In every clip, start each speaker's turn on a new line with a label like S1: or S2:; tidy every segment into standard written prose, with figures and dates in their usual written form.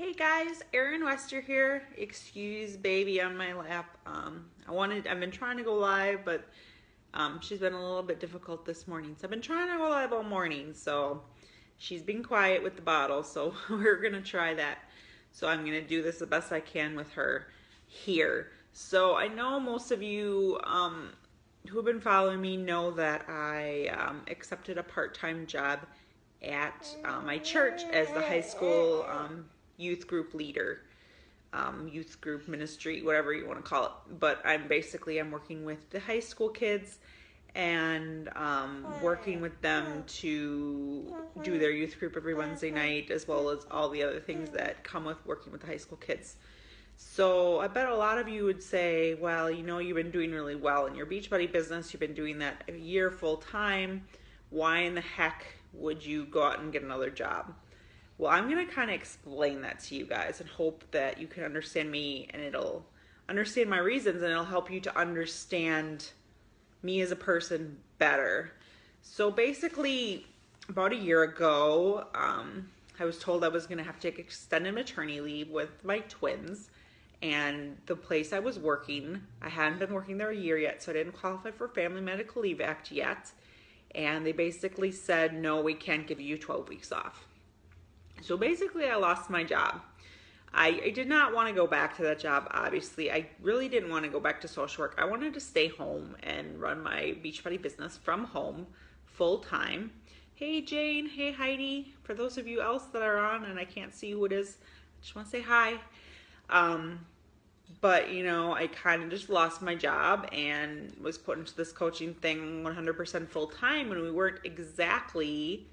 S1: Hey guys, Erin Wester here. Excuse baby on my lap. I've been trying to go live, but she's been a little bit difficult this morning. So I've been trying to go live all morning. So she's been quiet with the bottle. So we're gonna try that. So I'm gonna do this the best I can with her here. So I know most of you who have been following me know that I accepted a part-time job at my church as the high school youth group leader, youth group ministry, whatever you want to call it. But I'm working with the high school kids and working with them to do their youth group every Wednesday night, as well as all the other things that come with working with the high school kids. So I bet a lot of you would say, well, you've been doing really well in your Beachbody business. You've been doing that a year full time. Why in the heck would you go out and get another job? Well, I'm going to kind of explain that to you guys and hope that you can understand me and it'll understand my reasons and it'll help you to understand me as a person better. So basically, about a year ago, I was told I was going to have to take extended maternity leave with my twins. And the place I was working, I hadn't been working there a year yet, so I didn't qualify for Family Medical Leave Act yet. And they basically said, no, we can't give you 12 weeks off. So basically, I lost my job. I did not want to go back to that job, obviously. I really didn't want to go back to social work. I wanted to stay home and run my Beachbody business from home full time. Hey, Jane. Hey, Heidi. For those of you else that are on and I can't see who it is, I just want to say hi. But, I kind of just lost my job and was put into this coaching thing 100% full time when we weren't exactly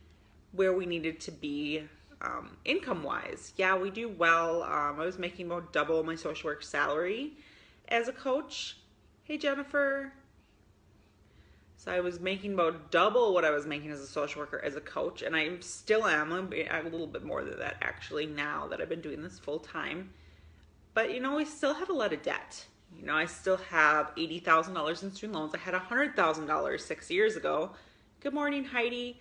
S1: where we needed to be income wise. Yeah, we do well. I was making about double my social work salary as a coach. Hey, Jennifer. So I was making about double what I was making as a social worker as a coach, and I still am. I'm a little bit more than that actually now that I've been doing this full time. But we still have a lot of debt. I still have $80,000 in student loans. I had $100,000 6 years ago. Good morning, Heidi.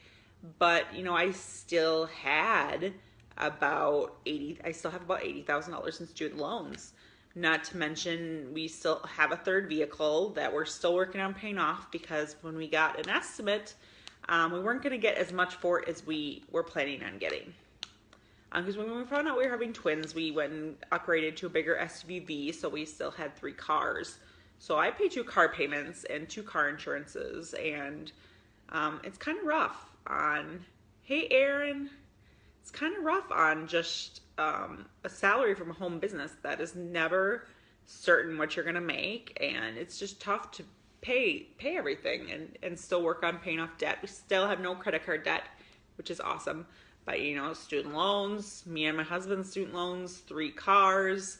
S1: But I still had about $80,000 in student loans. Not to mention, we still have a third vehicle that we're still working on paying off because when we got an estimate, we weren't going to get as much for it as we were planning on getting. Because when we found out we were having twins, we went and upgraded to a bigger SUV, so we still had 3 cars. So I paid 2 car payments and 2 car insurances, and it's kind of rough on, hey Aaron, it's kind of rough on just a salary from a home business that is never certain what you're going to make, and it's just tough to pay everything and still work on paying off debt. We still have no credit card debt, which is awesome. But, student loans, me and my husband's student loans, 3 cars,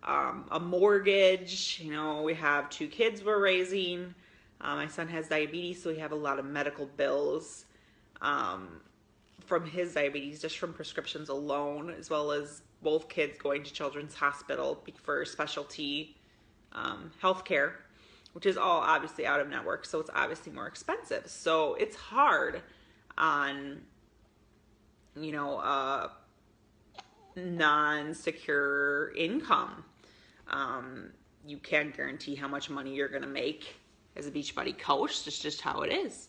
S1: a mortgage, we have 2 kids we're raising. My son has diabetes, so we have a lot of medical bills from his diabetes, just from prescriptions alone, as well as both kids going to Children's Hospital for specialty health care, which is all obviously out of network, so it's obviously more expensive. So it's hard on non-secure income. You can't guarantee how much money you're going to make as a Beachbody coach. That's just how it is.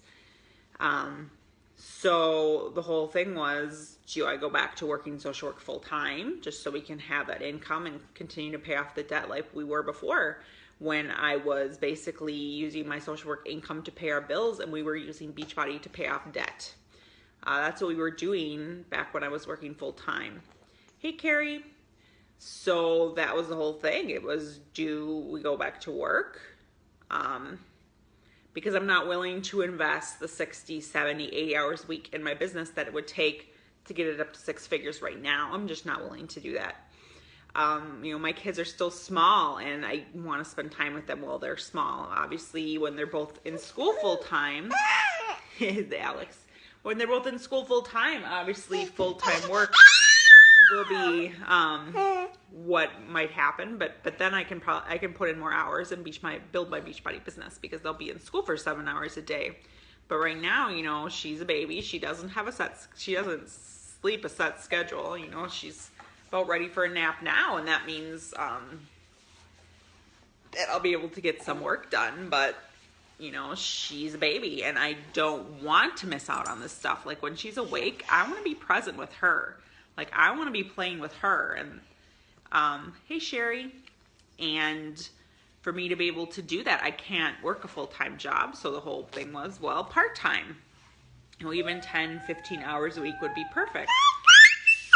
S1: So the whole thing was, do I go back to working social work full time just so we can have that income and continue to pay off the debt like we were before, when I was basically using my social work income to pay our bills and we were using Beachbody to pay off debt. That's what we were doing back when I was working full time. Hey, Carrie. So that was the whole thing. It was, do we go back to work? Because I'm not willing to invest the 60, 70, 80 hours a week in my business that it would take to get it up to 6 figures right now. I'm just not willing to do that. My kids are still small and I want to spend time with them while they're small. Obviously, when they're both in school full time, Alex. When they're both in school full time, obviously full-time work will be what might happen. But then I can put in more hours and build my Beachbody business because they'll be in school for 7 hours a day. But right now, she's a baby. She doesn't sleep a set schedule. She's about ready for a nap now, and that means that I'll be able to get some work done, but you know, she's a baby and I don't want to miss out on this stuff. Like when she's awake, I want to be present with her. Like I want to be playing with her. And hey Sherry. And for me to be able to do that, I can't work a full-time job. So the whole thing was, well, part-time. You know, even 10, 15 hours a week would be perfect.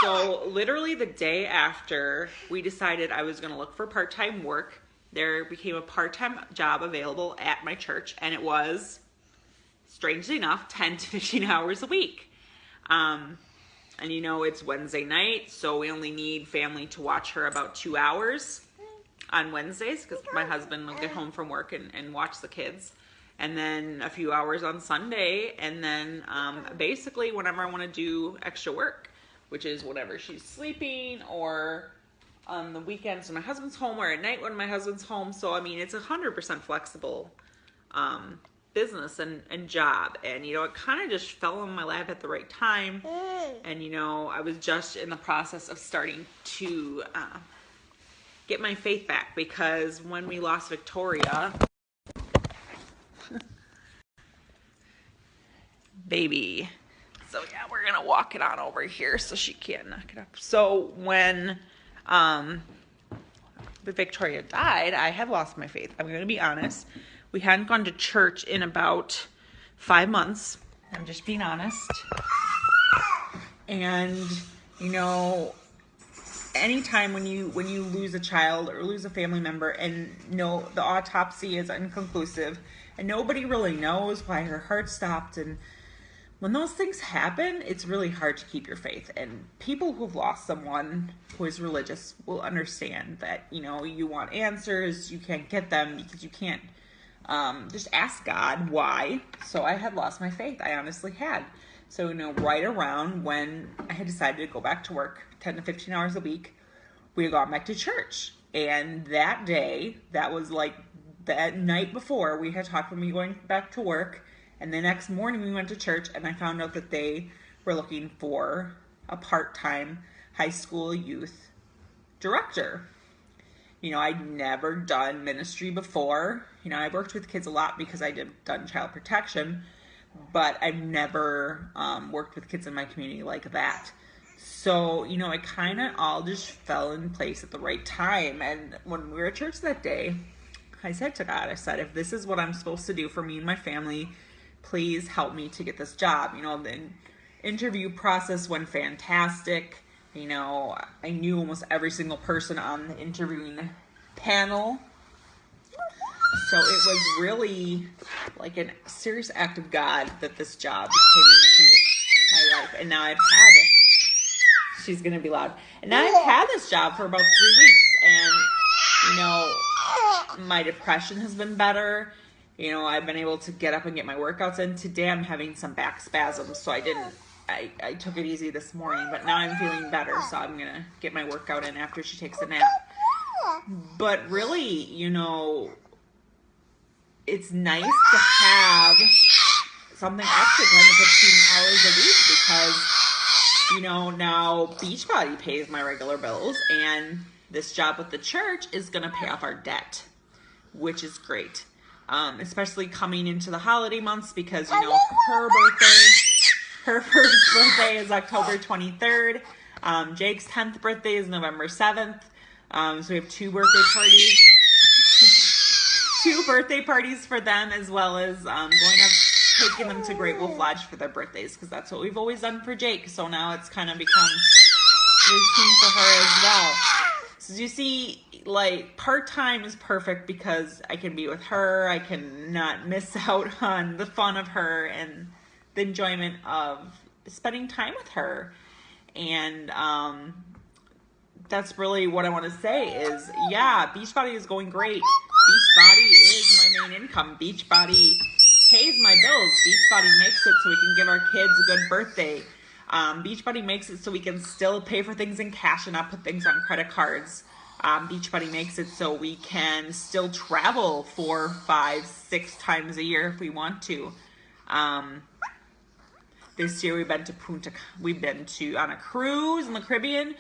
S1: So literally the day after we decided I was going to look for part-time work, there became a part-time job available at my church, and it was, strangely enough, 10 to 15 hours a week. And you know, it's Wednesday night, so we only need family to watch her about 2 hours on Wednesdays, because my husband will get home from work and watch the kids. And then a few hours on Sunday, and then basically whenever I want to do extra work, which is whenever she's sleeping or on the weekends when my husband's home or at night when my husband's home. So, I mean, it's 100% flexible business and job. And, you know, it kind of just fell in my lap at the right time. And, you know, I was just in the process of starting to get my faith back, because when we lost Victoria, baby. So, yeah, we're going to walk it on over here so she can't knock it up. So, when Victoria died, I have lost my faith. I'm going to be honest. We hadn't gone to church in about 5 months. I'm just being honest. And, you know, anytime when you lose a child or lose a family member and no, the autopsy is inconclusive and nobody really knows why her heart stopped, and when those things happen, it's really hard to keep your faith. And people who've lost someone who is religious will understand that, you know, you want answers, you can't get them because you can't just ask God why. So I had lost my faith. I honestly had. So, you know, right around when I had decided to go back to work 10 to 15 hours a week, we had gone back to church. And that day, that was like that night before, we had talked about me going back to work. And the next morning we went to church and I found out that they were looking for a part-time high school youth director. You know, I'd never done ministry before. You know, I worked with kids a lot because I done child protection, but I've never worked with kids in my community like that. So, you know, it kind of all just fell in place at the right time. And when we were at church that day, I said to God, I said, if this is what I'm supposed to do for me and my family, please help me to get this job. You know, the interview process went fantastic. You know, I knew almost every single person on the interviewing panel. So it was really like a serious act of God that this job came into my life. And now I've had it. She's going to be loud. And now I've had this job for about 3 weeks. And, you know, my depression has been better. You know, I've been able to get up and get my workouts in. Today I'm having some back spasms, so I took it easy this morning, but now I'm feeling better, so I'm going to get my workout in after she takes a nap. But really, you know, it's nice to have something extra 10 to 15 hours a week because, you know, now Beachbody pays my regular bills, and this job with the church is going to pay off our debt, which is great. Especially coming into the holiday months because, you know, her first birthday is October 23rd. Jake's 10th birthday is November 7th. So we have two birthday parties for them, as well as taking them to Great Wolf Lodge for their birthdays, because that's what we've always done for Jake. So now it's kind of become routine for her as well. So you see, like, part-time is perfect because I can be with her. I can not miss out on the fun of her and the enjoyment of spending time with her. And that's really what I want to say is, yeah, Beachbody is going great. Beachbody is my main income. Beachbody pays my bills. Beachbody makes it so we can give our kids a good birthday. Beachbody makes it so we can still pay for things in cash and not put things on credit cards. Beachbody makes it so we can still travel 4, 5, 6 times a year if we want to. This year we've been to on a cruise in the Caribbean.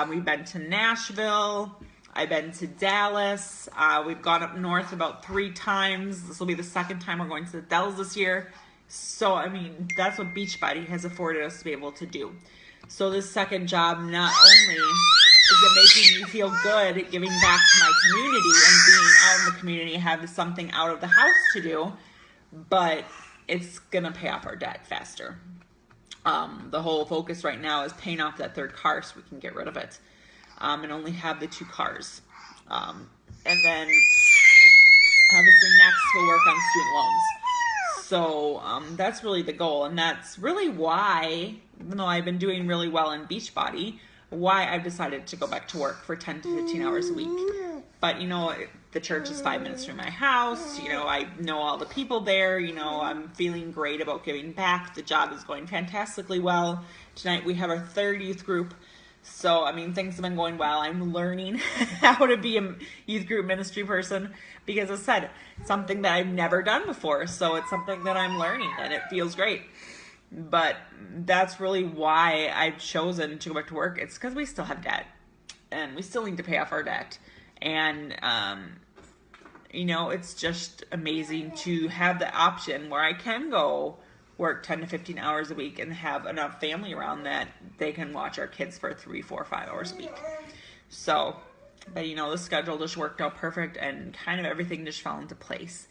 S1: We've been to Nashville. I've been to Dallas. We've gone up north about 3 times. This will be the 2nd time we're going to the Dells this year. So, I mean, that's what Beachbody has afforded us to be able to do. So this second job, not only is it making me feel good giving back to my community and being out in the community, have something out of the house to do, but it's going to pay off our debt faster. The whole focus right now is paying off that 3rd car so we can get rid of it, and only have the 2 cars. And then obviously next we'll work on student loans. So that's really the goal, and that's really why, even though I've been doing really well in Beachbody, why I've decided to go back to work for 10 to 15 hours a week. But, you know, the church is 5 minutes from my house. You know, I know all the people there. You know, I'm feeling great about giving back. The job is going fantastically well. Tonight we have our 3rd youth group. So, I mean, things have been going well. I'm learning how to be a youth group ministry person because, as I said, it's something that I've never done before. So it's something that I'm learning, and it feels great. But that's really why I've chosen to go back to work. It's because we still have debt, and we still need to pay off our debt. And, you know, it's just amazing to have the option where I can go work 10 to 15 hours a week and have enough family around that they can watch our kids for 3, 4, 5 hours a week. So, but you know, the schedule just worked out perfect and kind of everything just fell into place.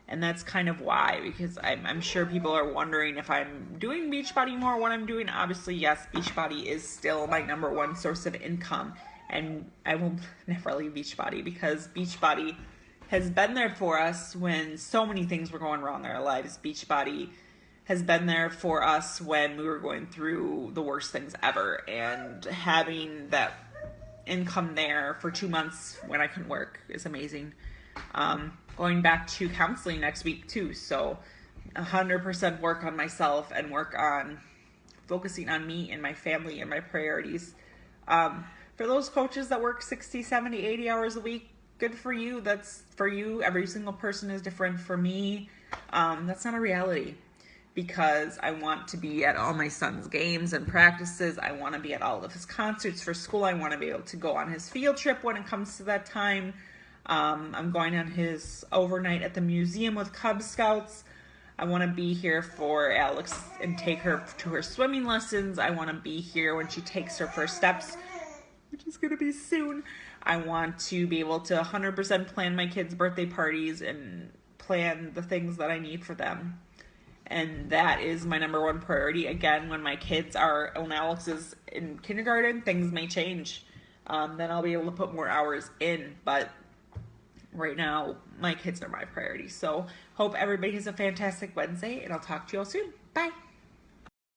S1: And that's kind of why, because I'm sure people are wondering if I'm doing Beachbody more, what I'm doing. Obviously, yes, Beachbody is still my number 1 source of income. And I will never leave Beachbody because Beachbody has been there for us when so many things were going wrong in our lives. Beachbody has been there for us when we were going through the worst things ever, and having that income there for 2 months when I couldn't work is amazing. Going back to counseling next week too, so 100% work on myself and work on focusing on me and my family and my priorities. For those coaches that work 60, 70, 80 hours a week, good for you. That's for you. Every single person is different. For me, that's not a reality. Because I want to be at all my son's games and practices. I want to be at all of his concerts for school. I want to be able to go on his field trip when it comes to that time. I'm going on his overnight at the museum with Cub Scouts. I want to be here for Alex and take her to her swimming lessons. I want to be here when she takes her first steps, which is going to be soon. I want to be able to 100% plan my kids' birthday parties and plan the things that I need for them. And that is my number 1 priority. Again, when Alex is in kindergarten, things may change. Then I'll be able to put more hours in. But right now, my kids are my priority. So hope everybody has a fantastic Wednesday, and I'll talk to you all soon. Bye.